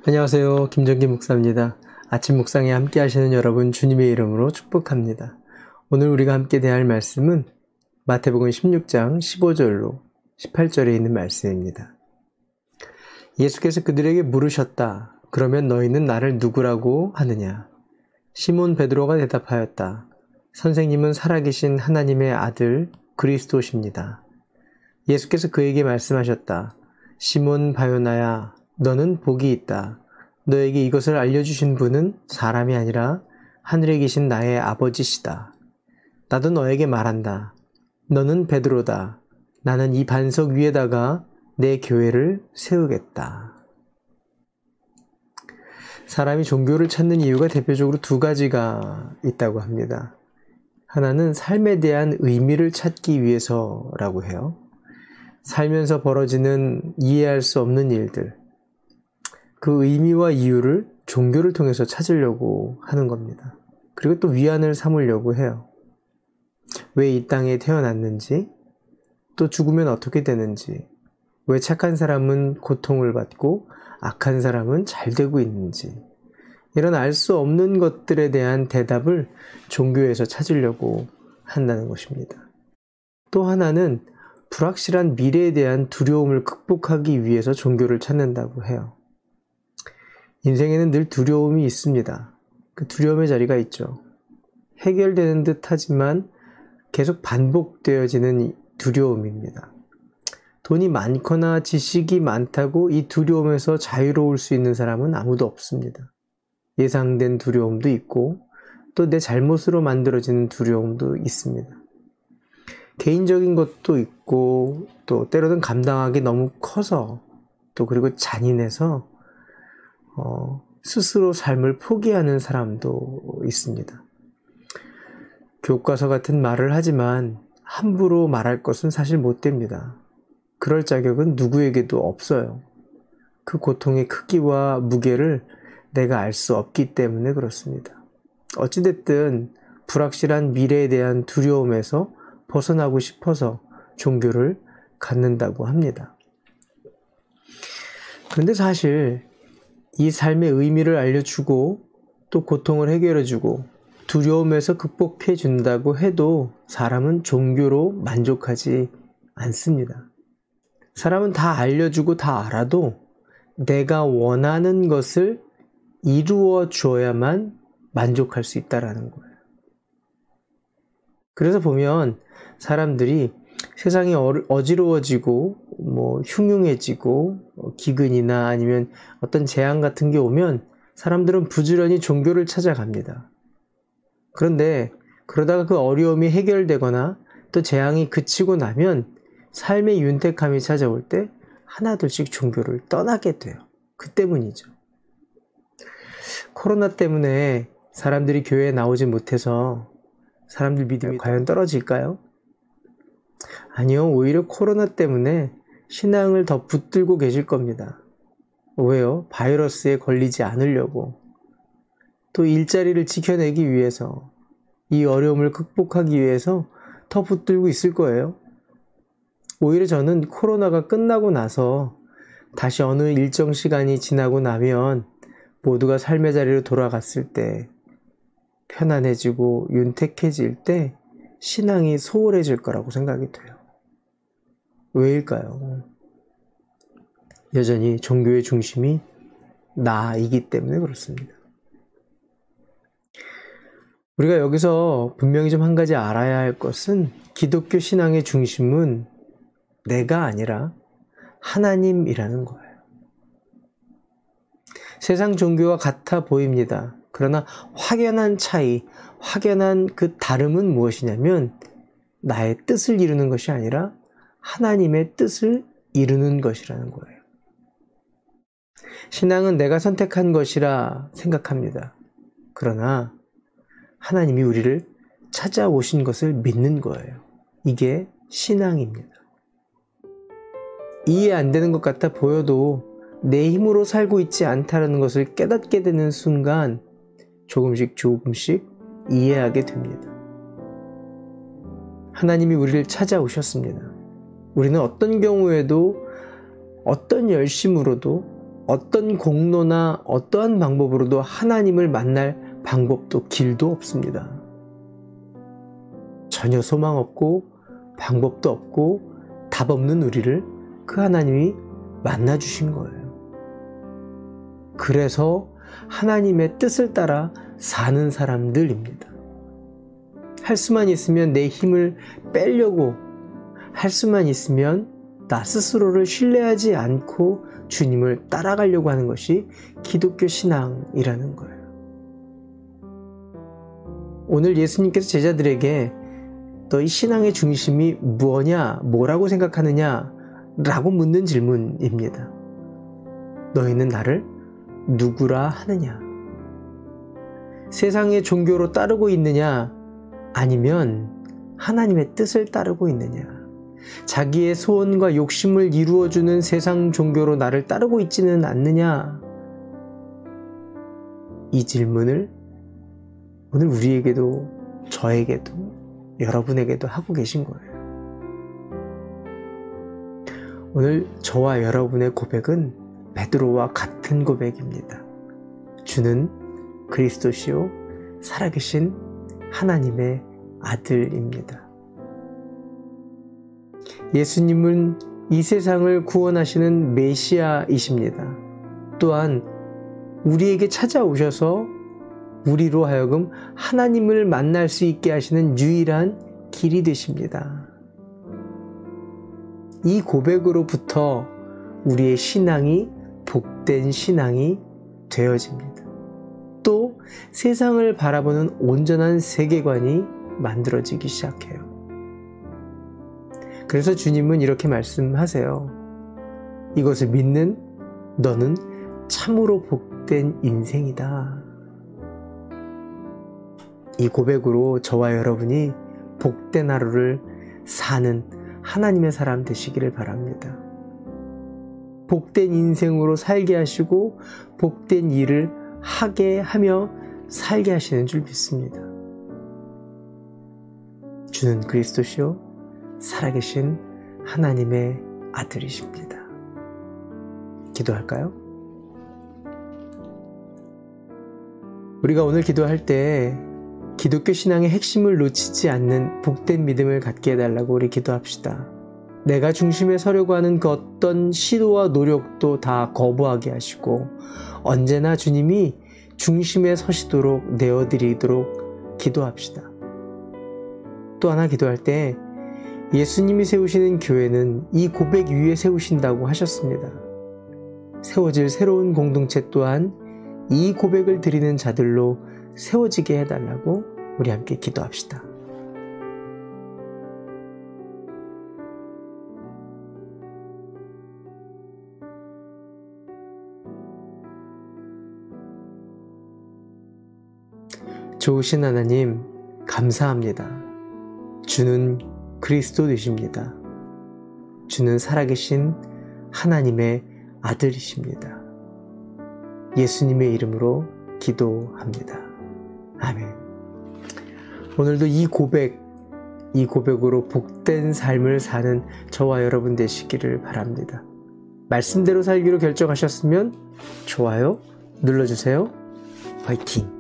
안녕하세요. 김정기 목사입니다. 아침 묵상에 함께 하시는 여러분 주님의 이름으로 축복합니다. 오늘 우리가 함께 대할 말씀은 마태복음 16장 15절로 18절에 있는 말씀입니다. 예수께서 그들에게 물으셨다. 그러면 너희는 나를 누구라고 하느냐? 시몬 베드로가 대답하였다. 선생님은 살아계신 하나님의 아들 그리스도십니다. 예수께서 그에게 말씀하셨다. 시몬 바요나야, 너는 복이 있다. 너에게 이것을 알려주신 분은 사람이 아니라 하늘에 계신 나의 아버지시다. 나도 너에게 말한다. 너는 베드로다. 나는 이 반석 위에다가 내 교회를 세우겠다. 사람이 종교를 찾는 이유가 대표적으로 두 가지가 있다고 합니다. 하나는 삶에 대한 의미를 찾기 위해서라고 해요. 살면서 벌어지는 이해할 수 없는 일들, 그 의미와 이유를 종교를 통해서 찾으려고 하는 겁니다. 그리고 또 위안을 삼으려고 해요. 왜 이 땅에 태어났는지, 또 죽으면 어떻게 되는지, 왜 착한 사람은 고통을 받고 악한 사람은 잘 되고 있는지, 이런 알 수 없는 것들에 대한 대답을 종교에서 찾으려고 한다는 것입니다. 또 하나는 불확실한 미래에 대한 두려움을 극복하기 위해서 종교를 찾는다고 해요. 인생에는 늘 두려움이 있습니다. 그 두려움의 자리가 있죠. 해결되는 듯 하지만 계속 반복되어지는 두려움입니다. 돈이 많거나 지식이 많다고 이 두려움에서 자유로울 수 있는 사람은 아무도 없습니다. 예상된 두려움도 있고 또 내 잘못으로 만들어지는 두려움도 있습니다. 개인적인 것도 있고 또 때로는 감당하기 너무 커서 또 그리고 잔인해서 스스로 삶을 포기하는 사람도 있습니다. 교과서 같은 말을 하지만 함부로 말할 것은 사실 못 됩니다. 그럴 자격은 누구에게도 없어요. 그 고통의 크기와 무게를 내가 알 수 없기 때문에 그렇습니다. 어찌됐든 불확실한 미래에 대한 두려움에서 벗어나고 싶어서 종교를 갖는다고 합니다. 그런데 사실 이 삶의 의미를 알려주고 또 고통을 해결해주고 두려움에서 극복해 준다고 해도 사람은 종교로 만족하지 않습니다. 사람은 다 알려주고 다 알아도 내가 원하는 것을 이루어 줘야만 만족할 수 있다라는 거예요. 그래서 보면 사람들이 세상이 어지러워지고 흉흉해지고 기근이나 아니면 어떤 재앙 같은 게 오면 사람들은 부지런히 종교를 찾아갑니다. 그런데 그러다가 그 어려움이 해결되거나 또 재앙이 그치고 나면 삶의 윤택함이 찾아올 때 하나둘씩 종교를 떠나게 돼요. 그 때문이죠. 코로나 때문에 사람들이 교회에 나오지 못해서 사람들 믿음이 과연 떨어질까요? 아니요, 오히려 코로나 때문에 신앙을 더 붙들고 계실 겁니다. 왜요? 바이러스에 걸리지 않으려고. 또 일자리를 지켜내기 위해서, 이 어려움을 극복하기 위해서 더 붙들고 있을 거예요. 오히려 저는 코로나가 끝나고 나서 다시 어느 일정 시간이 지나고 나면 모두가 삶의 자리로 돌아갔을 때 편안해지고 윤택해질 때 신앙이 소홀해질 거라고 생각이 돼요. 왜일까요? 여전히 종교의 중심이 나이기 때문에 그렇습니다. 우리가 여기서 분명히 좀 한 가지 알아야 할 것은 기독교 신앙의 중심은 내가 아니라 하나님이라는 거예요. 세상 종교와 같아 보입니다. 그러나 확연한 차이, 확연한 그 다름은 무엇이냐면 나의 뜻을 이루는 것이 아니라 하나님의 뜻을 이루는 것이라는 거예요. 신앙은 내가 선택한 것이라 생각합니다. 그러나 하나님이 우리를 찾아오신 것을 믿는 거예요. 이게 신앙입니다. 이해 안 되는 것 같아 보여도 내 힘으로 살고 있지 않다는 것을 깨닫게 되는 순간 조금씩 이해하게 됩니다. 하나님이 우리를 찾아오셨습니다. 우리는 어떤 경우에도 어떤 열심으로도 어떤 공로나 어떠한 방법으로도 하나님을 만날 방법도 길도 없습니다. 전혀 소망 없고 방법도 없고 답 없는 우리를 그 하나님이 만나주신 거예요. 그래서 하나님의 뜻을 따라 사는 사람들입니다. 할 수만 있으면 내 힘을 빼려고, 할 수만 있으면 나 스스로를 신뢰하지 않고 주님을 따라가려고 하는 것이 기독교 신앙이라는 거예요. 오늘 예수님께서 제자들에게 너희 신앙의 중심이 뭐냐, 뭐라고 생각하느냐 라고 묻는 질문입니다. 너희는 나를 누구라 하느냐? 세상의 종교로 따르고 있느냐? 아니면 하나님의 뜻을 따르고 있느냐? 자기의 소원과 욕심을 이루어주는 세상 종교로 나를 따르고 있지는 않느냐? 이 질문을 오늘 우리에게도, 저에게도, 여러분에게도 하고 계신 거예요. 오늘 저와 여러분의 고백은 베드로와 같은 고백입니다. 주는 그리스도시요 살아계신 하나님의 아들입니다. 예수님은 이 세상을 구원하시는 메시아이십니다. 또한 우리에게 찾아오셔서 우리로 하여금 하나님을 만날 수 있게 하시는 유일한 길이 되십니다. 이 고백으로부터 우리의 신앙이 복된 신앙이 되어집니다. 또 세상을 바라보는 온전한 세계관이 만들어지기 시작해요. 그래서 주님은 이렇게 말씀하세요. 이것을 믿는 너는 참으로 복된 인생이다. 이 고백으로 저와 여러분이 복된 하루를 사는 하나님의 사람 되시기를 바랍니다. 복된 인생으로 살게 하시고 복된 일을 하게 하며 살게 하시는 줄 믿습니다. 주는 그리스도시요 살아계신 하나님의 아들이십니다. 기도할까요? 우리가 오늘 기도할 때 기독교 신앙의 핵심을 놓치지 않는 복된 믿음을 갖게 해달라고 우리 기도합시다. 내가 중심에 서려고 하는 그 어떤 시도와 노력도 다 거부하게 하시고 언제나 주님이 중심에 서시도록 내어드리도록 기도합시다. 또 하나 기도할 때 예수님이 세우시는 교회는 이 고백 위에 세우신다고 하셨습니다. 세워질 새로운 공동체 또한 이 고백을 드리는 자들로 세워지게 해달라고 우리 함께 기도합시다. 좋으신 하나님, 감사합니다. 주는 그리스도 되십니다. 주는 살아계신 하나님의 아들이십니다. 예수님의 이름으로 기도합니다. 아멘. 오늘도 이 고백으로 복된 삶을 사는 저와 여러분 되시기를 바랍니다. 말씀대로 살기로 결정하셨으면 좋아요 눌러주세요. 화이팅!